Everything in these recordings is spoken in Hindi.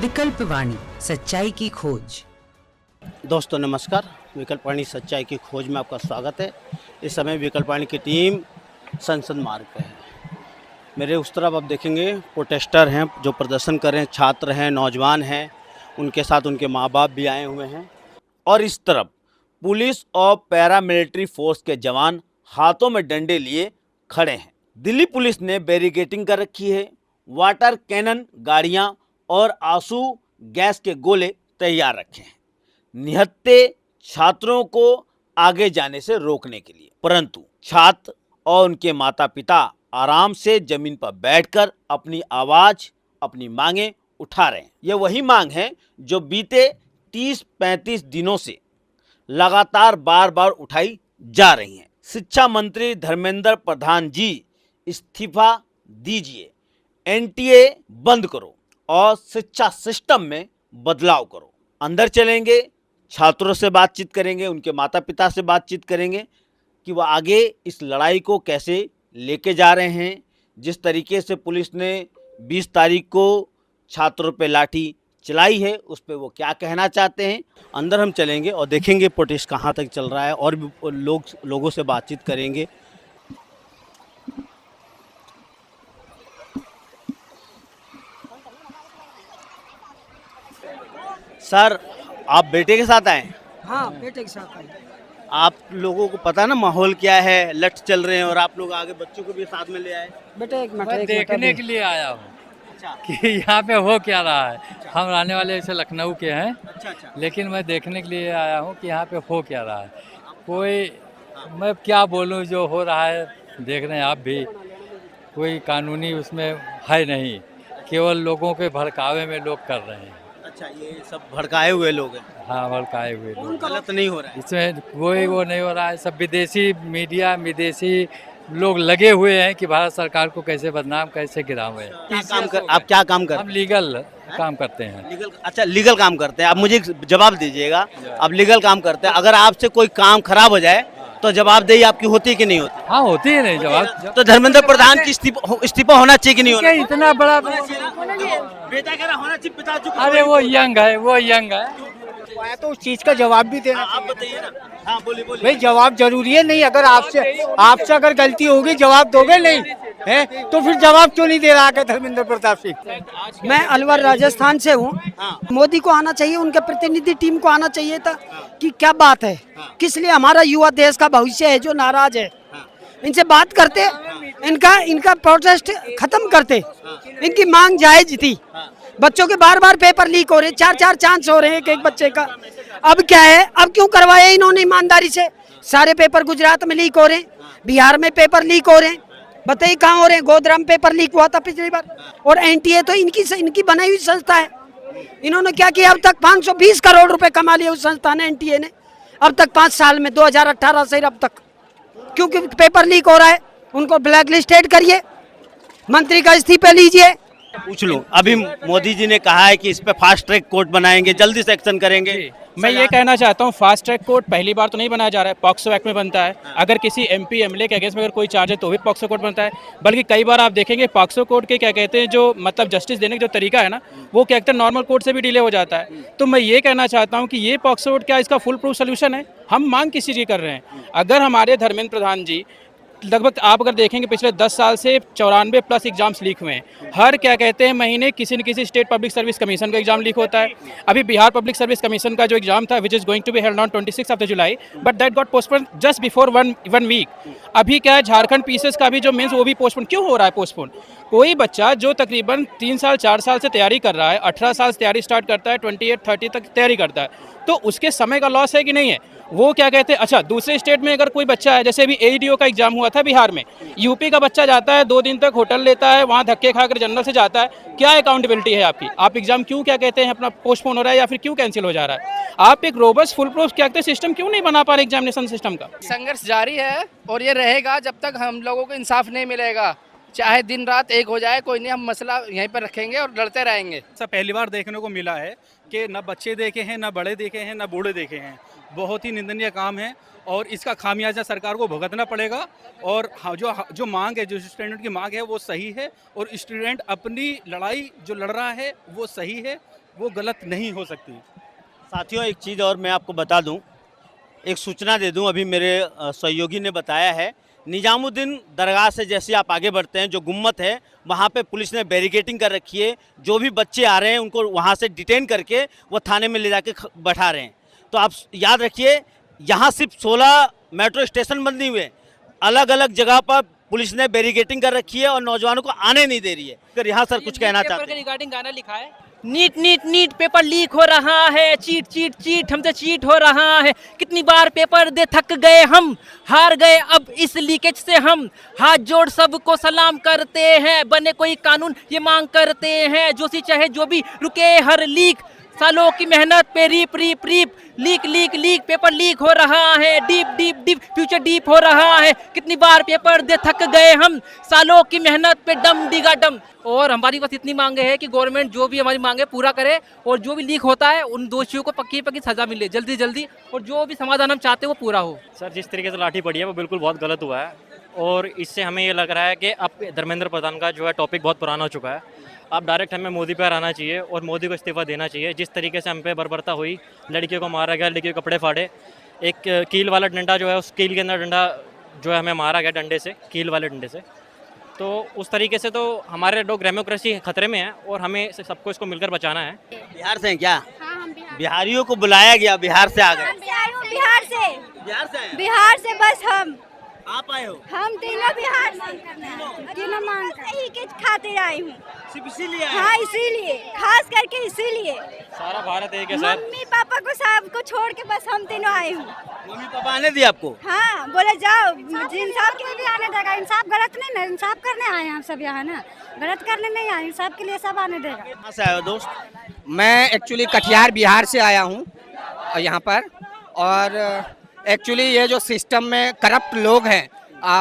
विकल्प वाणी, सच्चाई की खोज। दोस्तों नमस्कार, विकल्पवाणी सच्चाई की खोज में आपका स्वागत है। इस समय विकल्पवाणी की टीम संसद मार्ग पे है। मेरे उस तरफ आप देखेंगे प्रोटेस्टर हैं जो प्रदर्शन कर रहे हैं, छात्र हैं, नौजवान हैं, उनके साथ उनके माँ बाप भी आए हुए हैं। और इस तरफ पुलिस और पैरामिलिट्री फोर्स के जवान हाथों में डंडे लिए खड़े हैं। दिल्ली पुलिस ने बैरिकेडिंग कर रखी है, वाटर कैनन गाड़ियां और आंसू गैस के गोले तैयार रखे हैं निहत्थे छात्रों को आगे जाने से रोकने के लिए। परंतु छात्र और उनके माता पिता आराम से जमीन पर बैठकर अपनी आवाज, अपनी मांगें उठा रहे हैं। यह वही मांग है जो बीते 30-35 दिनों से लगातार बार बार उठाई जा रही हैं। शिक्षा मंत्री धर्मेंद्र प्रधान जी इस्तीफा दीजिए, एनटीए बंद करो और शिक्षा सिस्टम में बदलाव करो। अंदर चलेंगे, छात्रों से बातचीत करेंगे, उनके माता पिता से बातचीत करेंगे कि वह आगे इस लड़ाई को कैसे लेके जा रहे हैं। जिस तरीके से पुलिस ने 20 तारीख को छात्रों पे लाठी चलाई है, उस पर वो क्या कहना चाहते हैं। अंदर हम चलेंगे और देखेंगे प्रोटेस्ट कहाँ तक चल रहा है और भी लोगों से बातचीत करेंगे। सर, आप बेटे के साथ आए? हाँ, बेटे के साथ आए। आप लोगों को पता ना माहौल क्या है, लठ चल रहे हैं और आप लोग आगे बच्चों को भी साथ में ले आए। बेटे एक मिनट, मैं देखने के लिए आया हूँ अच्छा कि यहाँ पे हो क्या रहा है। हम रहने वाले ऐसे लखनऊ के हैं, अच्छा। लेकिन मैं देखने के लिए आया हूँ कि यहाँ पे हो क्या रहा है। कोई, मैं क्या बोलूँ, जो हो रहा है देख रहे हैं आप भी। कोई कानूनी उसमें है नहीं, केवल लोगों के भड़कावे में लोग कर रहे हैं। अच्छा, ये सब भड़काए हुए लोग हैं, हाँ, भड़काए हुए लोग। गलत नहीं हो रहा है। इसमें कोई वो नहीं हो रहा है। सब विदेशी मीडिया, विदेशी लोग लगे हुए हैं कि भारत सरकार को कैसे बदनाम, कैसे गिरावे। आप क्या काम कर? हम लीगल काम करते हैं। अच्छा, लीगल काम करते हैं। आप मुझे एक जवाब दीजिएगा, आप लीगल काम करते हैं, अगर आपसे कोई काम खराब हो जाए तो जवाबदेही आपकी होती कि नहीं होती? हाँ, होती है नहीं जवाब। तो धर्मेंद्र प्रधान की इस्तीफा होना चाहिए कि नहीं होना? इतना बड़ा बेटा कह रहा होना चाहिए, पिता चुप। अरे वो यंग है, वो यंग है। आया तो उस चीज का जवाब भी देना। आप बताइए ना। हाँ, बोलिए। भाई जवाब जरूरी है नहीं, अगर आपसे अगर गलती होगी जवाब दोगे नहीं है तो फिर जवाब क्यों नहीं दे रहा है धर्मेंद्र प्रताप सिंह? मैं अलवर राजस्थान से हूँ। मोदी को आना चाहिए, उनके प्रतिनिधि टीम को आना चाहिए था कि क्या बात है, किस लिए हमारा युवा देश का भविष्य है जो नाराज है। इनसे बात करते, इनका प्रोटेस्ट खत्म करते, इनकी मांग जायज थी। बच्चों के बार बार पेपर लीक हो रहे, 4 चांस हो रहे हैं एक बच्चे का। अब क्या है, अब क्यों करवाया इन्होंने ईमानदारी से? सारे पेपर गुजरात में लीक हो रहे हैं, बिहार में पेपर लीक हो रहे हैं, बताइए कहाँ हो रहे हैं? गोधरा में पेपर लीक हुआ था पिछली बार। और एनटीए तो इनकी बनाई हुई संस्था है। इन्होंने क्या किया, अब तक 520 करोड़ रुपए कमा लिए उस संस्था ने, एनटीए ने, अब तक 5 साल में, 2018 से अब तक। क्योंकि पेपर लीक हो रहा है, उनको ब्लैक लिस्टेड करिए, मंत्री का इस्तीफा लीजिए। पूछ लूं, अभी मोदी जी ने कहा है कि इस पे फास्ट ट्रैक कोर्ट बनाएंगे, जल्दी से एक्शन करेंगे। मैं ये कहना चाहता हूँ, फास्ट ट्रैक कोर्ट पहली बार तो नहीं बनाया जा रहा है, पॉक्सो एक्ट में बनता है। अगर किसी एमपी एमएलए के अगेंस्ट में अगर कोई चार्ज है तो भी पॉक्सो कोर्ट बनता है। बल्कि कई बार आप देखेंगे पॉक्सो कोर्ट के क्या कहते हैं, जो मतलब जस्टिस देने का जो तरीका है ना, वो क्या कहते हैं नॉर्मल कोर्ट से भी डिले हो जाता है। तो मैं ये कहना चाहता हूँ कि ये पॉक्सो कोर्ट क्या इसका फुल प्रूफ सोल्यूशन है? हम मांग किसी चीज़ की कर रहे हैं? अगर हमारे धर्मेंद्र प्रधान जी लगभग आप अगर देखेंगे पिछले 10 साल से 94+ एग्जाम्स लीक हुए हैं। हर क्या कहते हैं महीने किसी न किसी स्टेट पब्लिक सर्विस कमीशन का एग्जाम लीक होता है। अभी बिहार पब्लिक सर्विस कमीशन का जो एग्जाम था, which is going to be held on 26 July, but that got postpone just before one week. अभी क्या है, झारखंड पीसीएस का भी जो मेंस वो भी पोस्टपोन क्यों हो रहा है? पोस्टपोन कोई बच्चा जो तकरीबन 3 साल 4 साल से तैयारी कर रहा है, 18 साल से तैयारी स्टार्ट करता है, 28-30 तक तैयारी करता है, तो उसके समय का लॉस है कि नहीं है? वो क्या कहते हैं, अच्छा दूसरे स्टेट में अगर कोई बच्चा है, जैसे अभी एईडीओ का एग्जाम हुआ था बिहार में, यूपी का बच्चा जाता है 2 दिन तक होटल लेता है, वहाँ धक्के खाकर जनरल से जाता है, क्या अकाउंटेबिलिटी है आपकी? आप एग्जाम क्यों क्या कहते हैं अपना पोस्टपोन हो रहा है या फिर क्यों कैंसिल हो जा रहा है? आप एक रोबस्ट फुल प्रूफ क्या कहते हैं सिस्टम क्यों नहीं बना पा रहे एग्जामिनेशन सिस्टम का? संघर्ष जारी है और ये रहेगा जब तक हम लोगों को इंसाफ नहीं मिलेगा। चाहे दिन रात एक हो जाए, कोई नहीं, हम मसला यहीं पर रखेंगे और लड़ते रहेंगे। ऐसा पहली बार देखने को मिला है कि न बच्चे देखे हैं, न बड़े देखे हैं, न बूढ़े देखे हैं। बहुत ही निंदनीय काम है और इसका खामियाजा सरकार को भुगतना पड़ेगा। और जो मांग है, जो स्टूडेंट की मांग है वो सही है और स्टूडेंट अपनी लड़ाई जो लड़ रहा है वो सही है। वो गलत नहीं हो सकती। साथियों, एक चीज़ और मैं आपको बता दूं, एक सूचना दे दूं, अभी मेरे सहयोगी ने बताया है, निजामुद्दीन दरगाह से जैसे आप आगे बढ़ते हैं, जो गुम्मत है वहाँ पे पुलिस ने बैरिकेटिंग कर रखी है। जो भी बच्चे आ रहे हैं उनको वहाँ से डिटेन करके वो थाने में ले जाके बैठा रहे हैं। तो आप याद रखिए, यहाँ सिर्फ 16 मेट्रो स्टेशन बंद नहीं हुए, अलग अलग जगह पर पुलिस ने बैरिकेटिंग कर रखी है और नौजवानों को आने नहीं दे रही है। अगर यहाँ सर कुछ कहना चाहते हैं। रिगार्डिंग गाना लिखा है, NEET NEET NEET paper leak हो रहा है, चीट चीट चीट हमसे चीट हो रहा है, कितनी बार पेपर दे थक गए हम, हार गए अब इस लीकेज से हम, हाथ जोड़ सबको सलाम करते हैं, बने कोई कानून ये मांग करते हैं, जो सी चाहे जो भी रुके हर लीक, सालों की मेहनत पे reap reap reap, leak leak leak paper leak हो रहा है, deep deep deep future deep हो रहा है, कितनी बार पेपर दे थक गए हम, सालों की मेहनत पे डम डिगा डम। और हमारी बस इतनी मांगे है कि गवर्नमेंट जो भी हमारी मांगे पूरा करे और जो भी लीक होता है उन दोषियों को पक्की पक्की सजा मिले जल्दी जल्दी, और जो भी समाधान हम चाहते हैं वो पूरा हो। सर, जिस तरीके से लाठी पड़ी है वो बिल्कुल बहुत गलत हुआ है, और इससे हमें ये लग रहा है कि अब धर्मेंद्र प्रधान का जो है टॉपिक बहुत पुराना हो चुका है। अब डायरेक्ट हमें मोदी पर आना चाहिए और मोदी को इस्तीफा देना चाहिए। जिस तरीके से हम पे बर्बरता हुई, लड़कियों को मारा गया, लड़कियों के कपड़े फाड़े, एक कील वाला डंडा जो है उस कील के अंदर डंडा जो है हमें मारा गया डंडे से, कील वाले डंडे से, तो उस तरीके से तो हमारे लोग डेमोक्रेसी खतरे में है और हमें सबको इसको मिलकर बचाना है। बिहार से हैं क्या? हाँ, हम बिहार। बिहारियों को बुलाया गया, बिहार से आ गए। बिहार से बिहार से बिहार से बस हम आप आए हो? हम तीनों बिहार से तीनों मांग ही के खातिर आई हूँ। सिर्फ इसीलिए आए? हाँ, इसीलिए, खास करके इसीलिए। सारा भारत एक है सर। मम्मी पापा को सबको छोड़ के बस हम तीनों आए हूँ। मम्मी पापा आने दिए आपको? हाँ, बोले जाओ, इंसाफ के लिए भी आने देगा। इंसाफ गलत नहीं ना, इंसाफ करने आए हैं हम सब यहाँ ना, गलत करने नहीं आए, इंसाफ के लिए सब आने देगा। कहाँ से आए हो दोस्त? मैं एक्चुअली कटिहार बिहार से आया हूँ यहाँ पर, और एक्चुअली ये जो सिस्टम में करप्ट लोग हैं,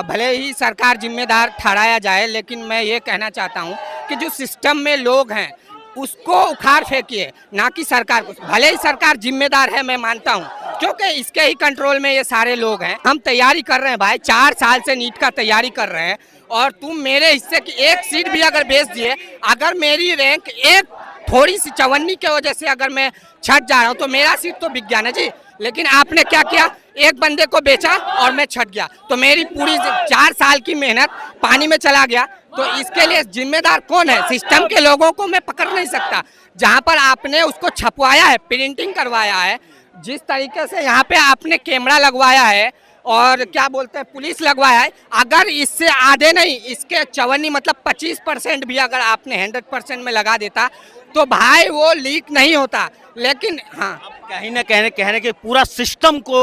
भले ही सरकार जिम्मेदार ठहराया जाए, लेकिन मैं ये कहना चाहता हूँ कि जो सिस्टम में लोग हैं उसको उखाड़ फेंकिए, ना कि सरकार को। भले ही सरकार जिम्मेदार है, मैं मानता हूँ, क्योंकि इसके ही कंट्रोल में ये सारे लोग हैं। हम तैयारी कर रहे हैं भाई, 4 साल से नीट का तैयारी कर रहे हैं, और तुम मेरे हिस्से की एक सीट भी अगर बेच दिए, अगर मेरी रैंक एक थोड़ी सी चवन्नी की वजह से अगर मैं छट जा रहा हूँ तो मेरा सीट तो बिक गया ना जी। लेकिन आपने क्या किया, एक बंदे को बेचा और मैं छट गया, तो मेरी पूरी 4 साल की मेहनत पानी में चला गया। तो इसके लिए जिम्मेदार कौन है? सिस्टम के लोगों को मैं पकड़ नहीं सकता। जहाँ पर आपने उसको छपवाया है, प्रिंटिंग करवाया है, जिस तरीके से यहाँ पे आपने कैमरा लगवाया है और क्या बोलते हैं पुलिस लगवाया है, अगर इससे आधे नहीं, इसके 54 मतलब 25% भी अगर आपने 100% में लगा देता तो भाई वो लीक नहीं होता। लेकिन हाँ, कहीं ना कहने के पूरा सिस्टम को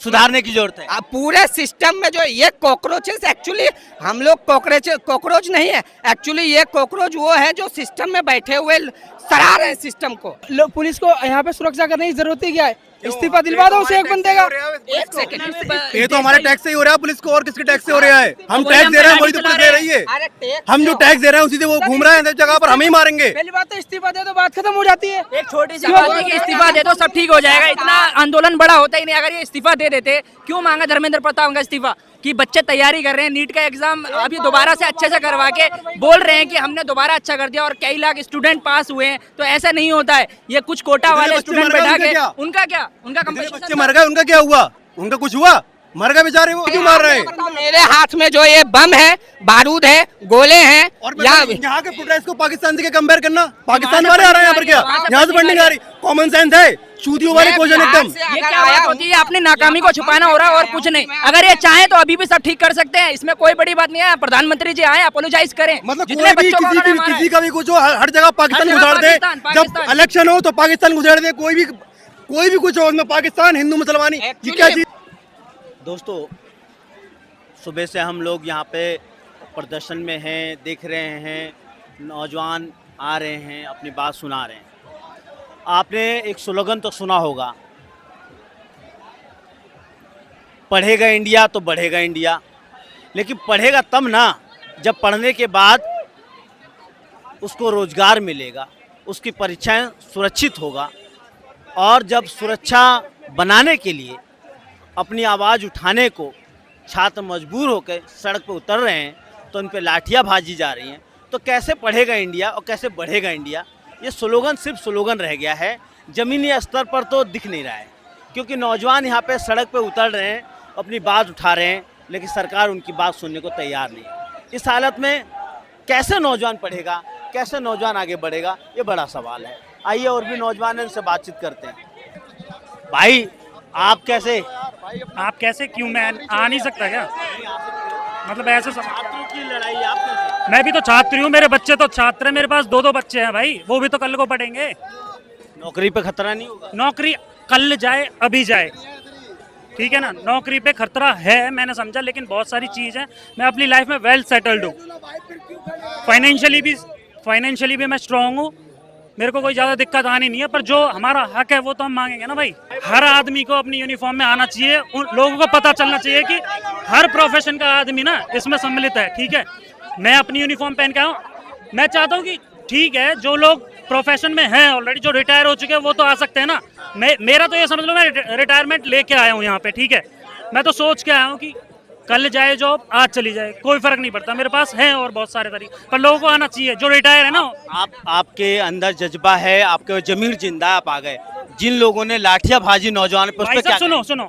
सुधारने की जरूरत है। अब पूरे सिस्टम में जो ये कॉकरोचेस, एक्चुअली हम लोग कॉकरोच नहीं है, एक्चुअली ये कॉकरोच वो है जो सिस्टम में बैठे हुए सराह रहे हैं सिस्टम को। पुलिस को यहाँ पे सुरक्षा करने की जरूरत ही क्या है? इस्तीफा दिलवा दो उसे एक बंदे का। एक सेकंड, ये तो हमारे टैक्स से ही हो रहा है, पुलिस को और किसके टैक्स से हो रहा है? हम टैक्स दे रहे हैं, वही तो पुलिस दे रही है। हम जो टैक्स दे रहे हैं उसी से वो घूम रहा है, जगह पर हम ही मारेंगे। पहली बात तो इस्तीफा दे दो, बात खत्म हो जाती है। एक छोटी सी बात है कि इस्तीफा दे दो सब ठीक हो जाएगा, इतना आंदोलन बड़ा होता ही नहीं। अगर ये इस्तीफा दे देते, क्यों मांगा धर्मेंद्र प्रताप का इस्तीफा? कि बच्चे तैयारी कर रहे हैं, नीट का एग्जाम अभी दोबारा से अच्छे से करवा के बोल रहे हैं कि हमने दोबारा अच्छा कर दिया और कई लाख स्टूडेंट पास हुए हैं। तो ऐसा नहीं होता है, ये कुछ कोटा वाले स्टूडेंट बैठा के उनका क्या, उनका बच्चे मर गए, उनका क्या हुआ? उनका कुछ हुआ? मर गए बेचारे, वो क्यों मार रहे हैं? मेरे हाथ में जो ये बम है, बारूद है, गोले हैं, और यहाँ के प्रोटेस्ट को पाकिस्तान से कंपेयर करना, पाकिस्तान वाले आ रहे हैं यहाँ पर क्या? यहाँ से फंडिंग आ रही, कॉमन सेंस है, चूतियों वाले क्वेश्चन एकदम। ये क्या बात होती है? अपनी नाकामी को छुपाना हो रहा है और कुछ नहीं। अगर ये चाहे तो अभी भी सब ठीक कर सकते हैं, इसमें कोई बड़ी बात नहीं है। प्रधानमंत्री जी आए, अपोलोजाइज करें। मतलब किसी का भी कुछ हो, हर जगह पाकिस्तान गुजार दे। जब इलेक्शन हो तो पाकिस्तान गुजार दे, कोई भी कुछ हो, उसमें पाकिस्तान, हिंदू मुसलमानी, ये क्या चीज? दोस्तों, सुबह से हम लोग यहाँ पे प्रदर्शन में हैं, देख रहे हैं, नौजवान आ रहे हैं, अपनी बात सुना रहे हैं। आपने एक स्लोगन तो सुना होगा, पढ़ेगा इंडिया तो बढ़ेगा इंडिया। लेकिन पढ़ेगा तब ना जब पढ़ने के बाद उसको रोजगार मिलेगा, उसकी परीक्षाएं सुरक्षित होगा, और जब सुरक्षा बनाने के लिए अपनी आवाज़ उठाने को छात्र मजबूर होकर सड़क पर उतर रहे हैं तो उन पर लाठियाँ भाजी जा रही हैं। तो कैसे पढ़ेगा इंडिया और कैसे बढ़ेगा इंडिया? ये स्लोगन सिर्फ स्लोगन रह गया है, ज़मीनी स्तर पर तो दिख नहीं रहा है, क्योंकि नौजवान यहाँ पे सड़क पे उतर रहे हैं, अपनी बात उठा रहे हैं, लेकिन सरकार उनकी बात सुनने को तैयार नहीं है। इस हालत में कैसे नौजवान पढ़ेगा, कैसे नौजवान आगे बढ़ेगा, ये बड़ा सवाल है। आइए और भी नौजवान इनसे बातचीत करते हैं। भाई आप कैसे क्यों, मैं आ नहीं सकता क्या? मतलब ऐसे छात्रों की लड़ाई आप कैसे? मैं भी तो छात्र हूँ, मेरे बच्चे तो छात्र हैं, मेरे पास दो बच्चे हैं भाई, वो भी तो कल को पढ़ेंगे। नौकरी पे खतरा नहीं होगा? नौकरी कल जाए अभी जाए, ठीक है ना, नौकरी पे खतरा है मैंने समझा, लेकिन बहुत सारी चीज़ है। मैं अपनी लाइफ में वेल सेटल्ड हूँ, फाइनेंशियली भी मैं स्ट्रांग हूँ, मेरे को कोई ज़्यादा दिक्कत आनी नहीं है। पर जो हमारा हक है वो तो हम मांगेंगे ना भाई। हर आदमी को अपनी यूनिफॉर्म में आना चाहिए, उन लोगों को पता चलना चाहिए कि हर प्रोफेशन का आदमी ना इसमें सम्मिलित है, ठीक है। मैं अपनी यूनिफॉर्म पहन के आऊँ, मैं चाहता हूँ कि ठीक है जो लोग प्रोफेशन में हैं ऑलरेडी, जो रिटायर हो चुके हैं वो तो आ सकते हैं ना। मेरा तो ये समझ लो मैं रिटायरमेंट लेके आया हूँ यहाँ पे, ठीक है। मैं तो सोच के आया हूँ कि कल जाए जॉब, आज चली जाए, कोई फर्क नहीं पड़ता, मेरे पास है और बहुत सारे तरीके, पर लोगों को आना चाहिए जो रिटायर है ना। आपके अंदर जज्बा है, आपके जमीर जिंदा, आप आ गए। जिन लोगों ने लाठियां भाजी नौजवान पे, उस पे क्या? सुनो,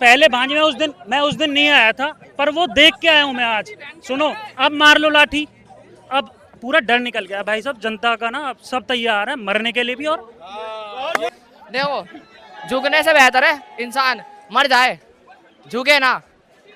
पहले भांजी मैं उस दिन नहीं आया था, पर वो देख के आया हूँ मैं आज। सुनो, अब मार लो लाठी, अब पूरा डर निकल गया भाई साहब, जनता का ना अब सब तैयार है मरने के लिए भी। और देखो, झुकने से बेहतर है इंसान मर जाए, झुके ना।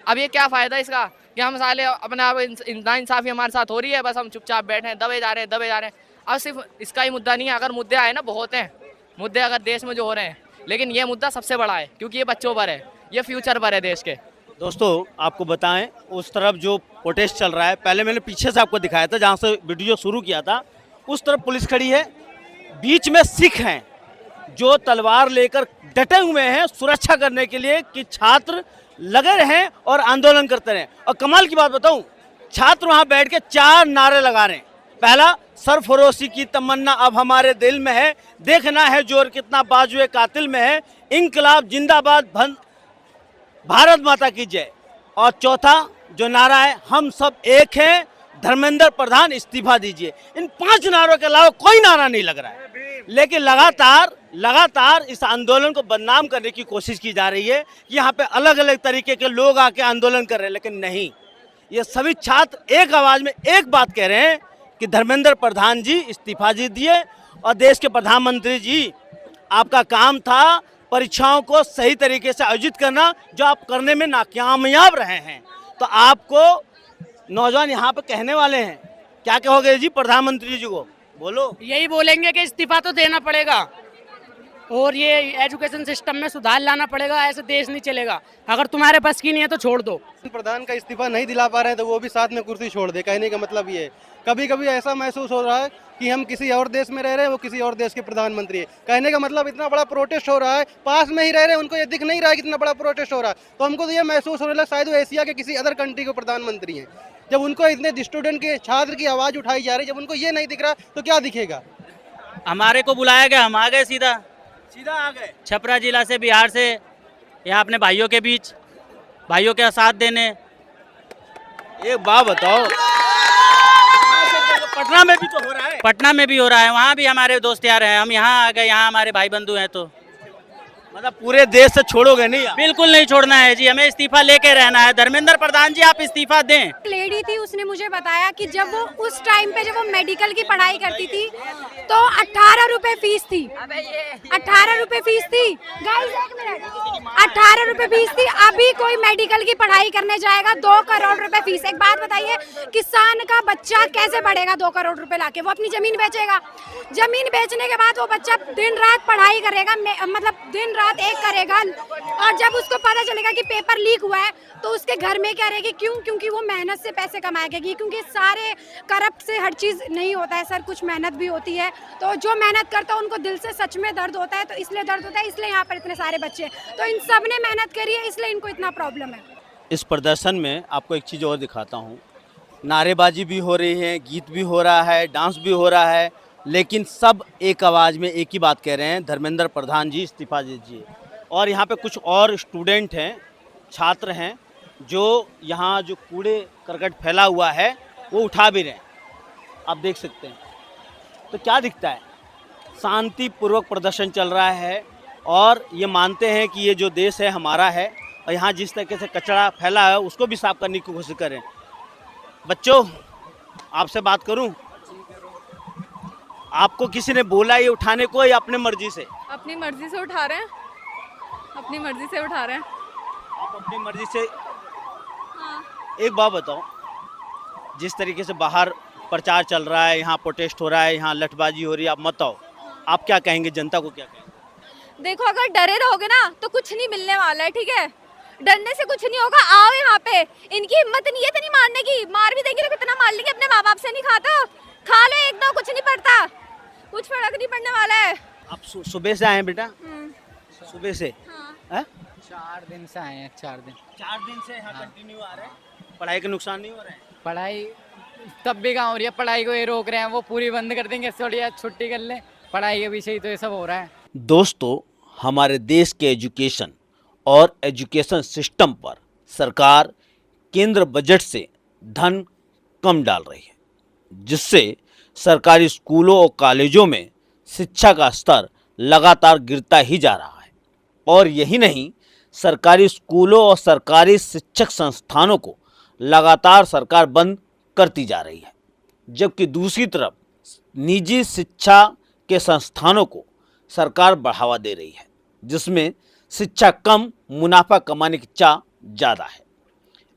अब ये क्या फायदा इसका कि हम साले अपने आप नाइंसाफी हमारे साथ हो रही है, बस हम चुपचाप बैठे हैं, दबे जा रहे हैं। अब सिर्फ इसका ही मुद्दा नहीं है, अगर मुद्दे आए ना बहुत हैं मुद्दे अगर देश में जो हो रहे हैं, लेकिन ये मुद्दा सबसे बड़ा है, क्योंकि ये बच्चों पर है, ये फ्यूचर पर है देश के। दोस्तों आपको बताएं, उस तरफ जो प्रोटेस्ट चल रहा है, पहले मैंने पीछे से आपको दिखाया था जहाँ से वीडियो शुरू किया था, उस तरफ पुलिस खड़ी है, बीच में सिख हैं जो तलवार लेकर डटे हुए हैं सुरक्षा करने के लिए कि छात्र लगे रहें और आंदोलन करते रहें। और कमाल की बात बताऊं, छात्र वहां बैठ के 4 नारे लगा रहे हैं। पहला, सरफरोशी की तमन्ना अब हमारे दिल में है, देखना है जोर कितना बाजुए कातिल में है, इंकलाब जिंदाबाद, भारत माता की जय। और चौथा जो नारा है, हम सब एक हैं, धर्मेंद्र प्रधान इस्तीफा दीजिए। इन 5 नारों के अलावा कोई नारा नहीं लग रहा है, लेकिन लगातार इस आंदोलन को बदनाम करने की कोशिश की जा रही है कि यहाँ पे अलग अलग तरीके के लोग आके आंदोलन कर रहे हैं, लेकिन नहीं, ये सभी छात्र एक आवाज में एक बात कह रहे हैं कि धर्मेंद्र प्रधान जी इस्तीफा दीजिए। और देश के प्रधानमंत्री जी, आपका काम था परीक्षाओं को सही तरीके से आयोजित करना, जो आप करने में नाकामयाब रहे हैं। तो आपको नौजवान यहाँ पे कहने वाले हैं, क्या कहोगे जी प्रधानमंत्री जी को? बोलो। यही बोलेंगे कि इस्तीफा तो देना पड़ेगा और ये एजुकेशन सिस्टम में सुधार लाना पड़ेगा, ऐसे देश नहीं चलेगा। अगर तुम्हारे पास की नहीं है तो छोड़ दो। प्रधान का इस्तीफा नहीं दिला पा रहे हैं तो वो भी साथ में कुर्सी छोड़ दे, कहने का मतलब ये है। कभी कभी ऐसा महसूस हो रहा है कि हम किसी और देश में रह रहे हैं, वो किसी और देश के प्रधानमंत्री है। कहने का मतलब इतना बड़ा प्रोटेस्ट हो रहा है, पास में ही रह रहे हैं, उनको ये दिख नहीं रहा है कितना बड़ा प्रोटेस्ट हो रहा है, तो हमको तो ये महसूस होने लगा शायद वो एशिया के किसी अदर कंट्री के प्रधानमंत्री हैं। जब उनको इतने स्टूडेंट के छात्र की आवाज़ उठाई जा रही है, जब उनको ये नहीं दिख रहा तो क्या दिखेगा? हमारे को बुलाया गया, हम आ गए, सीधा आ गए छपरा जिला से, बिहार से, यहाँ अपने भाइयों के बीच, भाइयों के साथ देने। एक बात बताओ, पटना में भी तो हो रहा है, पटना में भी हो रहा है, वहाँ भी हमारे दोस्त यार हैं, हम यहाँ आ गए, यहाँ हमारे भाई बंधु हैं। तो मतलब पूरे देश से छोड़ोगे नहीं? बिल्कुल नहीं छोड़ना है जी, हमें इस्तीफा लेके रहना है। धर्मेंद्र प्रधान जी आप इस्तीफा दें। लेडी थी, उसने मुझे बताया कि जब वो उस टाइम पे जब वो मेडिकल की पढ़ाई करती थी तो 18 रुपए फीस थी, 18 रुपए फीस थी। गाइस एक मिनट, 18 रुपए फीस थी। अभी कोई मेडिकल की पढ़ाई करने जाएगा 2 करोड़ रुपए फीस। एक बात बताइए, किसान का बच्चा कैसे पढ़ेगा 2 करोड़ रुपए लाके? वो अपनी जमीन बेचेगा, जमीन बेचने के बाद वो बच्चा दिन रात पढ़ाई करेगा, मतलब दिन रात एक करेगा, और जब उसको पता चलेगा कि पेपर लीक हुआ है तो उसके घर में क्या रहेगी? क्यों? क्योंकि वो मेहनत से पैसे कमाएगा, क्योंकि सारे करप्ट से हर चीज़ नहीं होता है सर, कुछ मेहनत भी होती है। तो जो मेहनत करता है उनको दिल से सच में दर्द होता है, तो इसलिए दर्द होता है, इसलिए यहाँ पर इतने सारे बच्चे, तो इन सब ने मेहनत करी है, इसलिए इनको इतना प्रॉब्लम है। इस प्रदर्शन में आपको एक चीज़ और दिखाता हूँ, नारेबाजी भी हो रही है, गीत भी हो रहा है, डांस भी हो रहा है, लेकिन सब एक आवाज़ में एक ही बात कह रहे हैं, धर्मेंद्र प्रधान जी इस्तीफा दीजिए। और यहाँ पे कुछ और स्टूडेंट हैं, छात्र हैं, जो यहाँ जो कूड़े करकट फैला हुआ है वो उठा भी रहे हैं, आप देख सकते हैं। तो क्या दिखता है? शांतिपूर्वक प्रदर्शन चल रहा है और ये मानते हैं कि ये जो देश है हमारा है और यहाँ जिस तरीके से कचरा फैला है उसको भी साफ करने की कोशिश करें। बच्चों, आपसे बात करूं? आपको किसी ने बोला ये उठाने को या अपने मर्जी से? अपनी मर्जी से उठा रहे हैं, अपनी मर्जी से उठा रहे हैं। आप अपनी मर्जी से? एक बात बताओ, जिस तरीके से बाहर प्रचार चल रहा है, यहाँ प्रोटेस्ट हो रहा है, यहाँ लठबाजी हो रही है, आप मत आओ, आप क्या कहेंगे, जनता को क्या कहेंगे? देखो, अगर डरे रहोगे ना तो कुछ नहीं मिलने वाला है, ठीक है? डरने से कुछ नहीं होगा। आओ यहाँ पे, इनकी हिम्मत नहीं है इतनी मारने की, मार भी देंगे तो कितना मार लेंगे। अपने माँ बाप से नहीं खाता, खा लो एक दो, कुछ नहीं पड़ता, कुछ फर्क नहीं पड़ने वाला है। आप सुबह से आए हैं बेटा? सुबह से? हाँ? 4 दिन से आए हैं। 4 दिन से यहाँ कंटिन्यू आ रहे हैं। पढ़ाई का नुकसान नहीं हो रहा है? पढ़ाई तब भी कहाँ हो रही है, पढ़ाई को ये रोक रहे हैं, वो पूरी बंद कर देंगे, थोड़ी छुट्टी कर लें। पढ़ाई के विषय तो ये सब हो रहा है। दोस्तों, हमारे देश के एजुकेशन और एजुकेशन सिस्टम पर सरकार केंद्र बजट से धन कम डाल रही है, जिससे सरकारी स्कूलों और कॉलेजों में शिक्षा का स्तर लगातार गिरता ही जा रहा है। और यही नहीं, सरकारी स्कूलों और सरकारी शिक्षक संस्थानों को लगातार सरकार बंद करती जा रही है, जबकि दूसरी तरफ निजी शिक्षा के संस्थानों को सरकार बढ़ावा दे रही है, जिसमें शिक्षा कम, मुनाफा कमाने की चाह ज़्यादा है।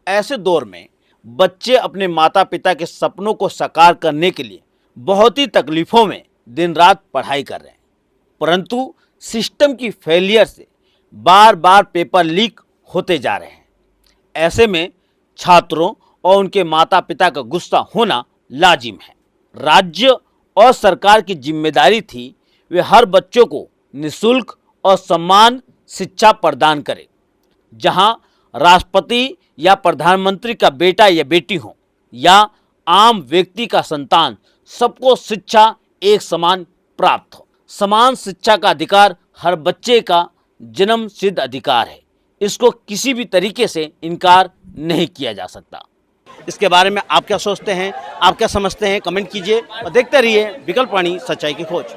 ऐसे दौर में बच्चे अपने माता पिता के सपनों को साकार करने के लिए बहुत ही तकलीफ़ों में दिन रात पढ़ाई कर रहे हैं, परंतु सिस्टम की फेलियर से बार बार पेपर लीक होते जा रहे हैं। ऐसे में छात्रों और उनके माता पिता का गुस्सा होना लाजिम है। राज्य और सरकार की जिम्मेदारी थी वे हर बच्चों को निःशुल्क और समान शिक्षा प्रदान करें। जहां राष्ट्रपति या प्रधानमंत्री का बेटा या बेटी हो या आम व्यक्ति का संतान, सबको शिक्षा एक समान प्राप्त हो। समान शिक्षा का अधिकार हर बच्चे का जन्म सिद्ध अधिकार है, इसको किसी भी तरीके से इनकार नहीं किया जा सकता। इसके बारे में आप क्या सोचते हैं, आप क्या समझते हैं, कमेंट कीजिए और देखते रहिए विकल्प वाणी, सच्चाई की खोज।